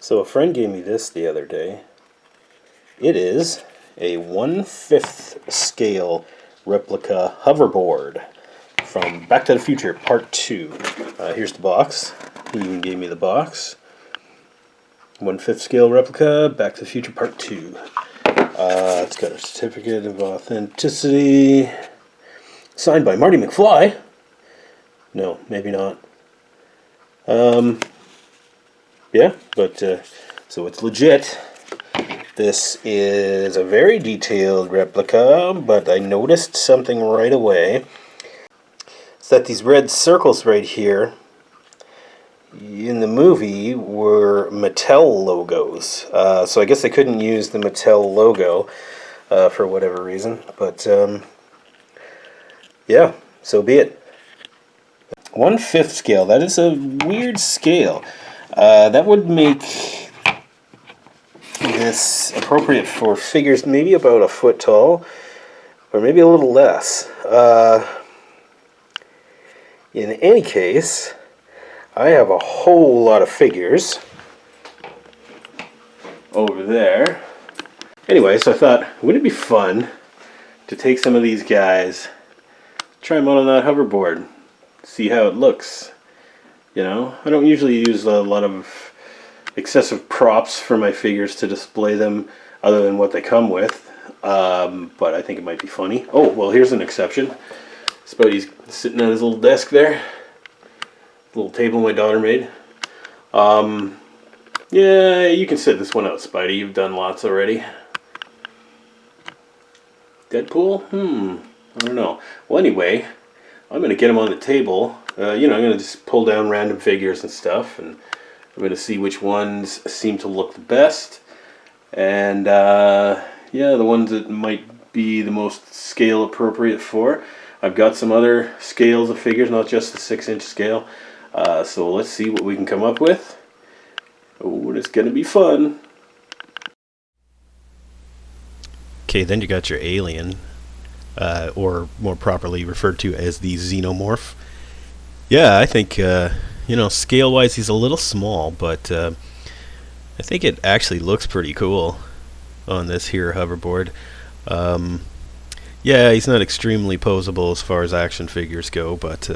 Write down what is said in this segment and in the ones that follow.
So a friend gave me this the other day. It is a 1/5 scale replica hoverboard from Back to the Future Part 2. Here's the box. He even gave me the box. 1/5 scale replica, Back to the Future Part 2. It's got a certificate of authenticity. Signed by Marty McFly. No, maybe not. Yeah, but so it's legit. This is a very detailed replica, but I noticed something right away. It's that these red circles right here in the movie were Mattel logos. So I guess they couldn't use the Mattel logo for whatever reason. But yeah, so be it. 1/5 scale. That is a weird scale. That would make this appropriate for figures maybe about a foot tall, or maybe a little less. In any case, I have a whole lot of figures over there. Anyway, so I thought, wouldn't it be fun to take some of these guys, try them out on that hoverboard, see how it looks. You know, I don't usually use a lot of excessive props for my figures to display them other than what they come with, but I think it might be funny. Oh, well, here's an exception. Spuddy's sitting at his little desk there. Little table my daughter made. Yeah, you can sit this one out, Spidey. You've done lots already. Deadpool? I don't know. Well, anyway, I'm going to get him on the table. I'm going to just pull down random figures and stuff, and I'm going to see which ones seem to look the best. And, yeah, the ones that might be the most scale appropriate for. I've got some other scales of figures, not just the 6-inch scale. So let's see what we can come up with. Oh, it's going to be fun. Okay, then you got your alien, or more properly referred to as the xenomorph. Yeah, I think, scale-wise he's a little small, but I think it actually looks pretty cool on this here hoverboard. Yeah, he's not extremely posable as far as action figures go, but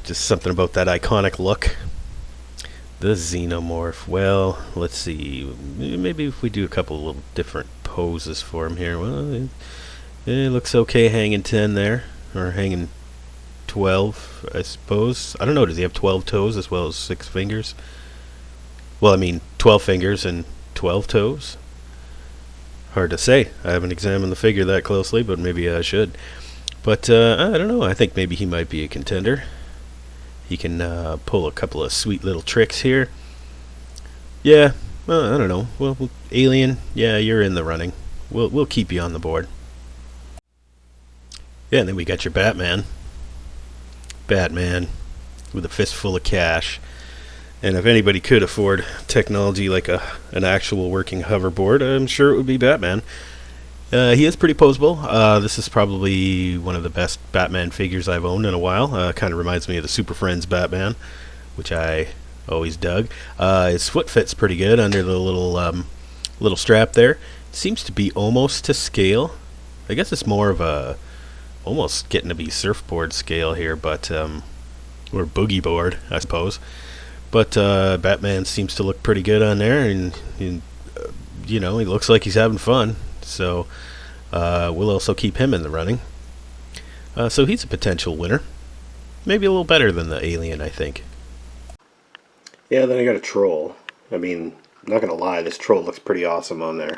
just something about that iconic look. The xenomorph. Well, let's see. Maybe if we do a couple little different poses for him here. Well, it looks okay hanging 10 there, or hanging 12, I suppose. I don't know, does he have 12 toes as well as 6 fingers? Well, I mean, 12 fingers and 12 toes? Hard to say. I haven't examined the figure that closely, but maybe I should. But, I don't know, I think maybe he might be a contender. He can pull a couple of sweet little tricks here. Yeah, well, I don't know. Well, Alien, yeah, you're in the running. We'll keep you on the board. Yeah, and then we got your Batman. Batman with a fistful of cash. And if anybody could afford technology like an actual working hoverboard, I'm sure it would be Batman. He is pretty posable. This is probably one of the best Batman figures I've owned in a while. Kind of reminds me of the Super Friends Batman, which I always dug. His foot fits pretty good under the little strap there. Seems to be almost to scale. I guess it's more of a almost getting to be surfboard scale here, but or boogie board, I suppose. But Batman seems to look pretty good on there, and he looks like he's having fun. So we'll also keep him in the running. So he's a potential winner. Maybe a little better than the Alien, I think. Yeah, then I got a Troll. I mean, I'm not going to lie, this Troll looks pretty awesome on there.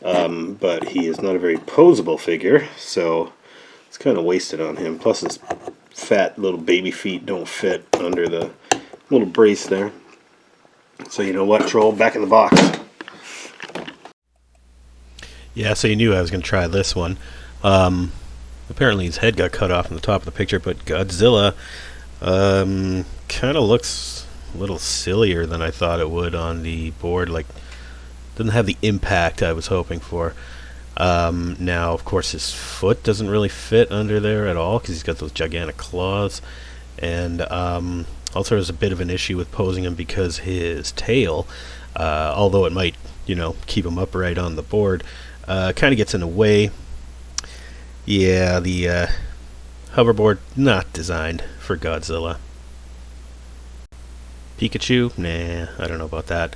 But he is not a very posable figure, so it's kind of wasted on him. Plus his fat little baby feet don't fit under the little brace there. So you know what, Troll? Back in the box. Yeah, so you knew I was going to try this one. Apparently his head got cut off in the top of the picture, but Godzilla kind of looks a little sillier than I thought it would on the board. Like, doesn't have the impact I was hoping for. Now, of course, his foot doesn't really fit under there at all because he's got those gigantic claws. And Also, there's a bit of an issue with posing him because his tail, although it might, keep him upright on the board, kind of gets in the way. Yeah, the hoverboard not designed for Godzilla. Pikachu? Nah, I don't know about that.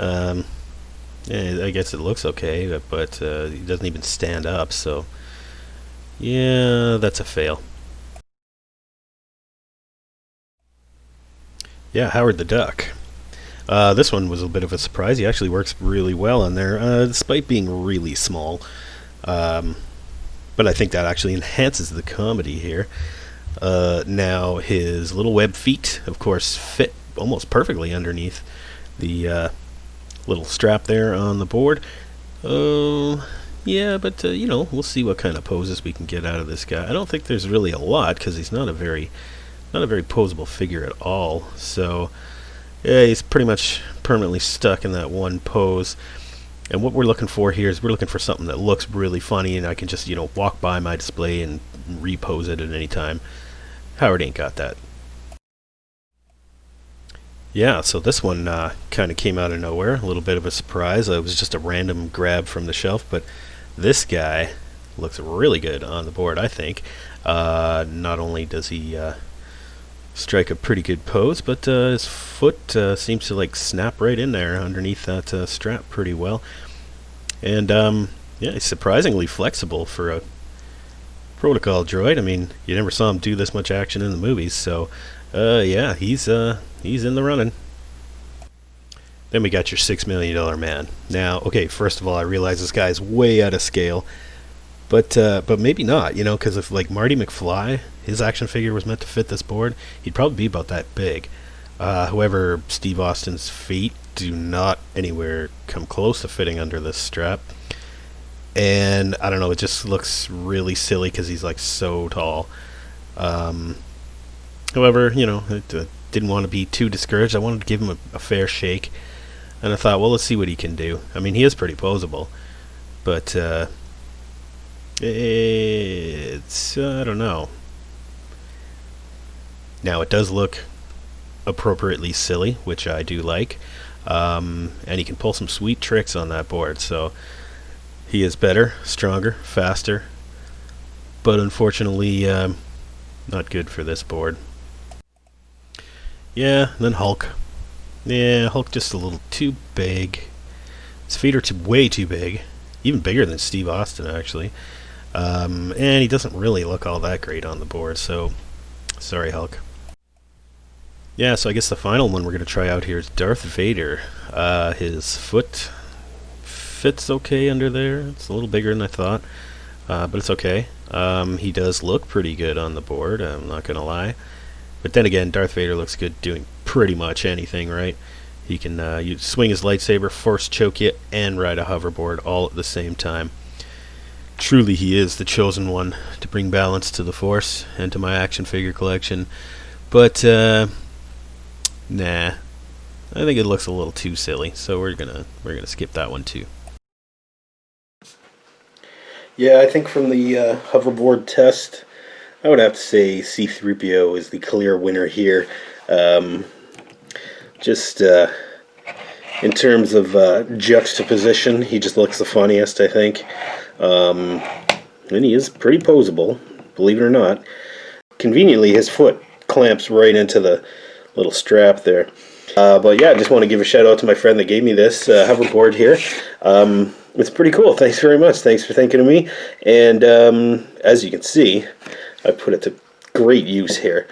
I guess it looks okay, but he doesn't even stand up, so yeah, that's a fail. Yeah, Howard the Duck. This one was a bit of a surprise. He actually works really well on there, despite being really small. But I think that actually enhances the comedy here. Now, his little web feet, of course, fit almost perfectly underneath the little strap there on the board. Yeah, but, we'll see what kind of poses we can get out of this guy. I don't think there's really a lot, because he's not a very posable figure at all. So, yeah, he's pretty much permanently stuck in that one pose. And what we're looking for here is we're looking for something that looks really funny, and I can just, walk by my display and repose it at any time. Howard ain't got that. Yeah, so this one kind of came out of nowhere, a little bit of a surprise. It was just a random grab from the shelf, but this guy looks really good on the board, I think. Not only does he strike a pretty good pose, but his foot seems to snap right in there underneath that strap pretty well. And yeah, he's surprisingly flexible for a protocol droid. I mean, you never saw him do this much action in the movies, so yeah, he's in the running. Then we got your $6 million man. Now, okay, first of all, I realize this guy's way out of scale, but maybe not, because if Marty McFly, his action figure was meant to fit this board, he'd probably be about that big. However, Steve Austin's feet do not anywhere come close to fitting under this strap. And I don't know, it just looks really silly because he's so tall. However, I didn't want to be too discouraged. I wanted to give him a fair shake. And I thought, well, let's see what he can do. I mean, he is pretty posable. But it's, I don't know. Now, it does look appropriately silly, which I do like. And he can pull some sweet tricks on that board. So he is better, stronger, faster. But unfortunately, not good for this board. Yeah, and then Hulk. Yeah, Hulk just a little too big. His feet are way too big. Even bigger than Steve Austin, actually. And he doesn't really look all that great on the board, so sorry, Hulk. Yeah, so I guess the final one we're going to try out here is Darth Vader. His foot fits okay under there. It's a little bigger than I thought, but it's okay. He does look pretty good on the board, I'm not going to lie. But then again, Darth Vader looks good doing pretty much anything, right? He can you swing his lightsaber, force choke you, and ride a hoverboard all at the same time. Truly, he is the chosen one to bring balance to the Force and to my action figure collection. But nah, I think it looks a little too silly, so we're gonna skip that one too. Yeah, I think from the hoverboard test, I would have to say C-3PO is the clear winner here. Just in terms of juxtaposition, he just looks the funniest, I think. And he is pretty posable, believe it or not. Conveniently, his foot clamps right into the little strap there. But yeah, I just want to give a shout out to my friend that gave me this hoverboard here. It's pretty cool. Thanks very much. Thanks for thinking of me. And as you can see, I put it to great use here.